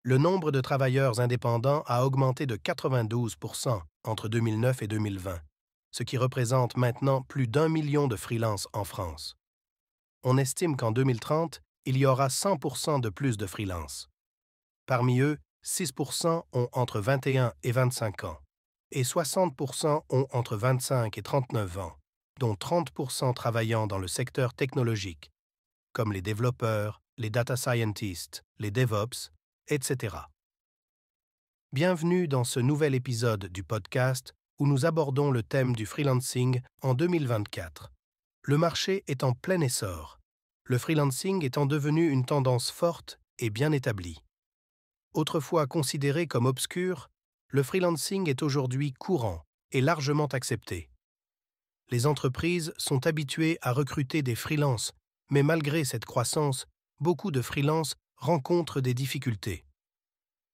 Le nombre de travailleurs indépendants a augmenté de 92% entre 2009 et 2020, ce qui représente maintenant plus d'1 million de freelances en France. On estime qu'en 2030, il y aura 100% de plus de freelances. Parmi eux, 6% ont entre 21 et 25 ans, et 60% ont entre 25 et 39 ans, dont 30% travaillant dans le secteur technologique, comme les développeurs, les data scientists, les DevOps, etc. Bienvenue dans ce nouvel épisode du podcast où nous abordons le thème du freelancing en 2024. Le marché est en plein essor, le freelancing étant devenu une tendance forte et bien établie. Autrefois considéré comme obscur, le freelancing est aujourd'hui courant et largement accepté. Les entreprises sont habituées à recruter des freelances, mais malgré cette croissance, beaucoup de freelances rencontrent des difficultés.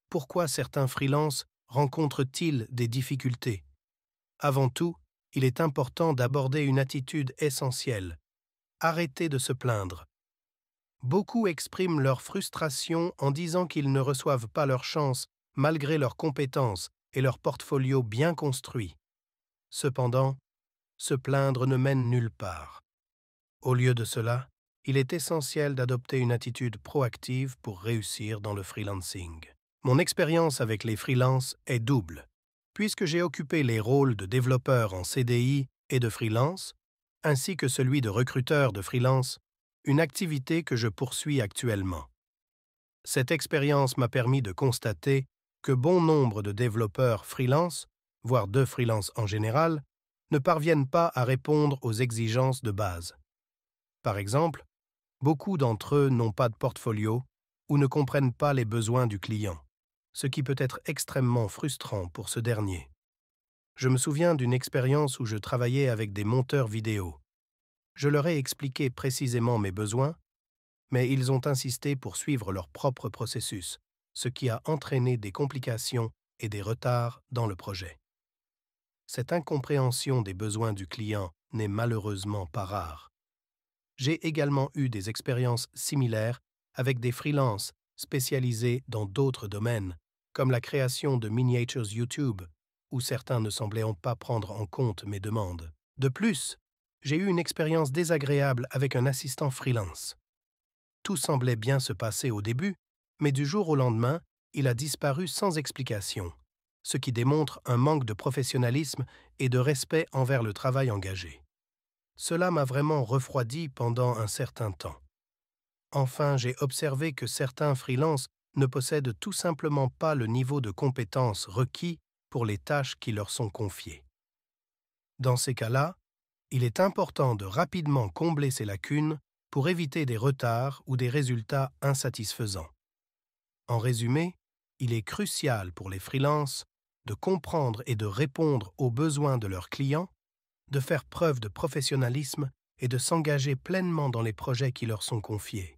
Pourquoi certains freelances rencontrent-ils des difficultés? Avant tout, il est important d'aborder une attitude essentielle. Arrêtez de se plaindre. Beaucoup expriment leur frustration en disant qu'ils ne reçoivent pas leur chance malgré leurs compétences et leur portfolio bien construit. Cependant, se plaindre ne mène nulle part. Au lieu de cela, il est essentiel d'adopter une attitude proactive pour réussir dans le freelancing. Mon expérience avec les freelances est double. Puisque j'ai occupé les rôles de développeur en CDI et de freelance, ainsi que celui de recruteur de freelance, une activité que je poursuis actuellement. Cette expérience m'a permis de constater que bon nombre de développeurs freelance, voire de freelance en général, ne parviennent pas à répondre aux exigences de base. Par exemple, beaucoup d'entre eux n'ont pas de portfolio ou ne comprennent pas les besoins du client, ce qui peut être extrêmement frustrant pour ce dernier. Je me souviens d'une expérience où je travaillais avec des monteurs vidéo. Je leur ai expliqué précisément mes besoins, mais ils ont insisté pour suivre leur propre processus, ce qui a entraîné des complications et des retards dans le projet. Cette incompréhension des besoins du client n'est malheureusement pas rare. J'ai également eu des expériences similaires avec des freelances spécialisés dans d'autres domaines, comme la création de miniatures YouTube, où certains ne semblaient pas prendre en compte mes demandes. De plus, j'ai eu une expérience désagréable avec un assistant freelance. Tout semblait bien se passer au début, mais du jour au lendemain, il a disparu sans explication, ce qui démontre un manque de professionnalisme et de respect envers le travail engagé. Cela m'a vraiment refroidi pendant un certain temps. Enfin, j'ai observé que certains freelances ne possèdent tout simplement pas le niveau de compétence requis pour les tâches qui leur sont confiées. Dans ces cas-là, il est important de rapidement combler ces lacunes pour éviter des retards ou des résultats insatisfaisants. En résumé, il est crucial pour les freelances de comprendre et de répondre aux besoins de leurs clients, de faire preuve de professionnalisme et de s'engager pleinement dans les projets qui leur sont confiés.